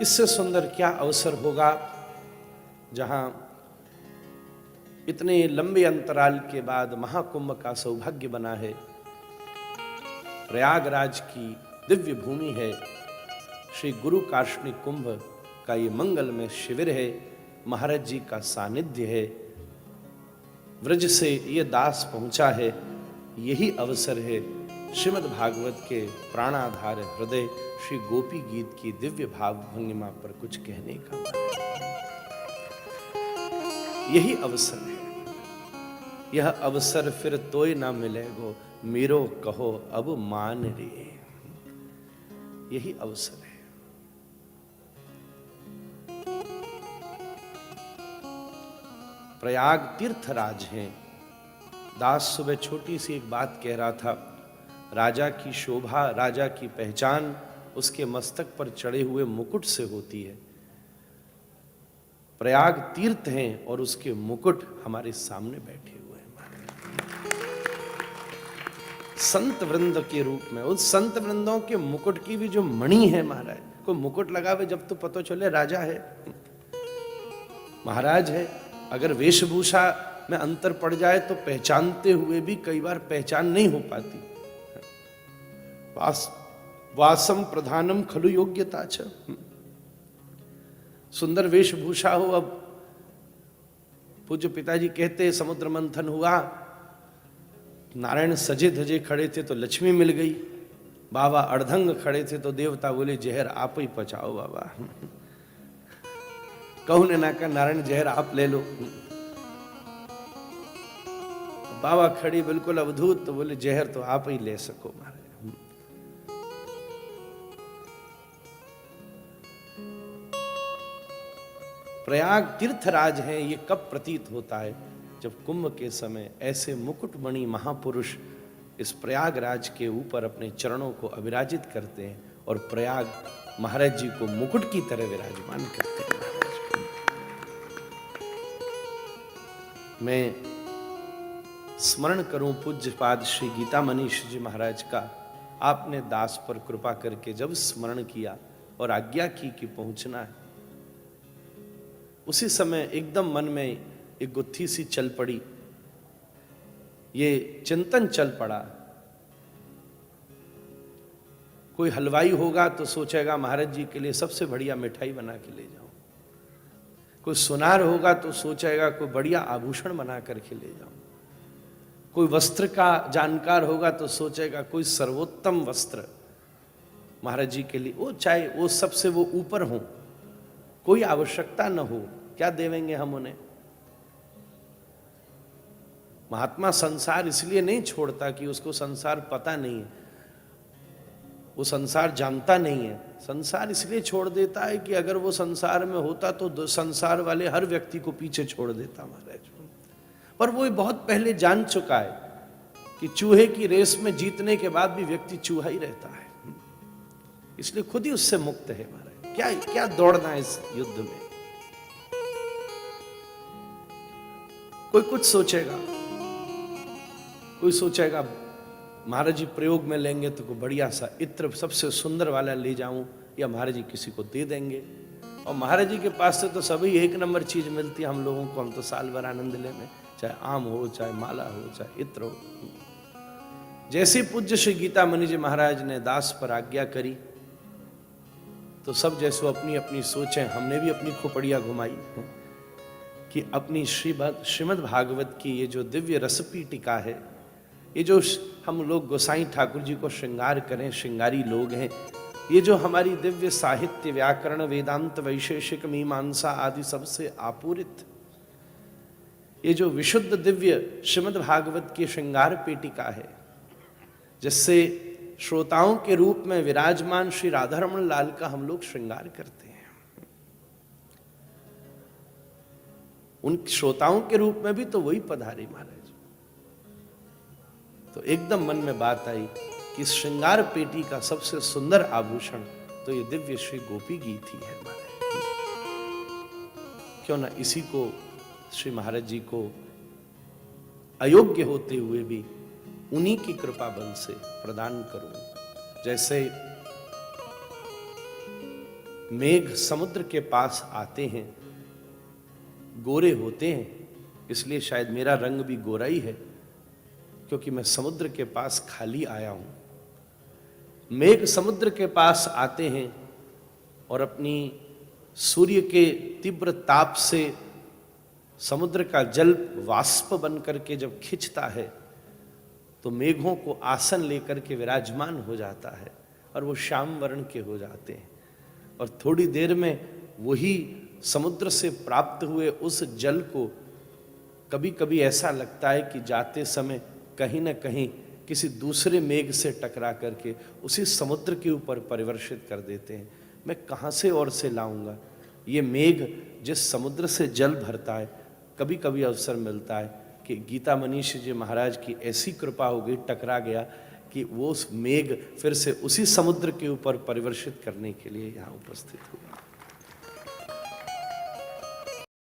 इससे सुंदर क्या अवसर होगा जहां इतने लंबे अंतराल के बाद महाकुंभ का सौभाग्य बना है। प्रयागराज की दिव्य भूमि है। श्री गुरु कार्ष्णिक कुंभ का ये मंगलमय शिविर है। महाराज जी का सानिध्य है। व्रज से ये दास पहुंचा है। यही अवसर है श्रीमद् भागवत के प्राणाधार हृदय श्री गोपी गीत की दिव्य भाव भंगिमा पर कुछ कहने का। यही अवसर है। यह अवसर फिर तोय ना मिलेगो, मेरो कहो अब मान रे। यही अवसर है। प्रयाग तीर्थराज हैं। दास सुबह छोटी सी एक बात कह रहा था। राजा की शोभा, राजा की पहचान उसके मस्तक पर चढ़े हुए मुकुट से होती है। प्रयाग तीर्थ हैं और उसके मुकुट हमारे सामने बैठे हुए हैं। संत वृंद के रूप में उस संत वृंदों के मुकुट की भी जो मणि है महाराज, कोई मुकुट लगावे जब तो पता चले राजा है, महाराज है। अगर वेशभूषा में अंतर पड़ जाए तो पहचानते हुए भी कई बार पहचान नहीं हो पाती। वासम प्रधानम खलु योग्यता छ। सुंदर वेशभूषा हो। अब पूज्य पिताजी कहते समुद्र मंथन हुआ, नारायण सजे धजे खड़े थे तो लक्ष्मी मिल गई। बाबा अर्धंग खड़े थे तो देवता बोले जहर आप ही पचाओ बाबा। कहू ने ना कहा नारायण जहर आप ले लो। बाबा खड़ी बिल्कुल अवधूत तो बोले जहर तो आप ही ले सको महाराज। प्रयाग तीर्थराज हैं। ये कब प्रतीत होता है? जब कुंभ के समय ऐसे मुकुटमणि महापुरुष इस प्रयागराज के ऊपर अपने चरणों को अविराजित करते हैं और प्रयाग महाराज जी को मुकुट की तरह विराजमान करते हैं। मैं स्मरण करूं पूज्यपाद श्री गीता मनीष जी महाराज का। आपने दास पर कृपा करके जब स्मरण किया और आज्ञा की कि पहुंचना है, उसी समय एकदम मन में एक गुत्थी सी चल पड़ी। ये चिंतन चल पड़ा। कोई हलवाई होगा तो सोचेगा महाराज जी के लिए सबसे बढ़िया मिठाई बना के ले जाओ। कोई सुनार होगा तो सोचेगा कोई बढ़िया आभूषण बना करके ले जाओ। कोई वस्त्र का जानकार होगा तो सोचेगा कोई सर्वोत्तम वस्त्र महाराज जी के लिए, वो चाहे वो सबसे वो ऊपर हो, कोई आवश्यकता न हो, क्या देवेंगे हम उन्हें। महात्मा संसार इसलिए नहीं छोड़ता कि उसको संसार पता नहीं है, वो संसार जानता नहीं है। संसार इसलिए छोड़ देता है कि अगर वो संसार में होता तो संसार वाले हर व्यक्ति को पीछे छोड़ देता महाराज। पर वो बहुत पहले जान चुका है कि चूहे की रेस में जीतने के बाद भी व्यक्ति चूहा ही रहता है, इसलिए खुद ही उससे मुक्त है महाराज। क्या क्या दौड़ना है इस युद्ध में। कोई कुछ सोचेगा, कोई सोचेगा महाराज जी प्रयोग में लेंगे तो कोई बढ़िया सा इत्र सबसे सुंदर वाला ले जाऊं, या महाराज जी किसी को दे देंगे। और महाराज जी के पास से तो सभी एक नंबर चीज मिलती है हम लोगों को। हम तो साल भर आनंद लेने, चाहे आम हो, चाहे माला हो, चाहे इत्र हो। जैसे पूज्य श्री गीता मणि जी महाराज ने दास पर आज्ञा करी तो सब जैसो अपनी अपनी सोचें, हमने भी अपनी खोपड़ियां घुमाई कि अपनी श्रीमद् भागवत की ये जो दिव्य रसपीटिका है, ये जो हम लोग गोसाई ठाकुर जी को श्रृंगार करें, श्रृंगारी लोग हैं, ये जो हमारी दिव्य साहित्य, व्याकरण, वेदांत, वैशेषिक, मीमांसा आदि सबसे आपूरित ये जो विशुद्ध दिव्य श्रीमद् भागवत की श्रृंगार पेटिका है, जिससे श्रोताओं के रूप में विराजमान श्री राधारमण लाल का हम लोग श्रृंगार करते हैं। उन श्रोताओं के रूप में भी तो वही पधारे महाराज। तो एकदम मन में बात आई कि इस श्रृंगार पेटी का सबसे सुंदर आभूषण तो ये दिव्य श्री गोपी गीत ही है महाराज। क्यों ना इसी को श्री महाराज जी को अयोग्य होते हुए भी उन्हीं की कृपा बल से प्रदान करूं। जैसे मेघ समुद्र के पास आते हैं, गोरे होते हैं, इसलिए शायद मेरा रंग भी गोरा ही है, क्योंकि मैं समुद्र के पास खाली आया हूं। मेघ समुद्र के पास आते हैं और अपनी सूर्य के तीव्र ताप से समुद्र का जल वाष्प बन करके जब खिंचता है तो मेघों को आसन लेकर के विराजमान हो जाता है और वो श्याम वर्ण के हो जाते हैं। और थोड़ी देर में वही समुद्र से प्राप्त हुए उस जल को कभी कभी ऐसा लगता है कि जाते समय कहीं ना कहीं किसी दूसरे मेघ से टकरा करके उसी समुद्र के ऊपर परिवर्षित कर देते हैं। मैं कहाँ से और से लाऊंगा? ये मेघ जिस समुद्र से जल भरता है, कभी कभी अवसर मिलता है कि गीता मनीष जी महाराज की ऐसी कृपा हो गई, टकरा गया कि वो उस मेघ फिर से उसी समुद्र के ऊपर परिवर्षित करने के लिए यहाँ उपस्थित हुआ।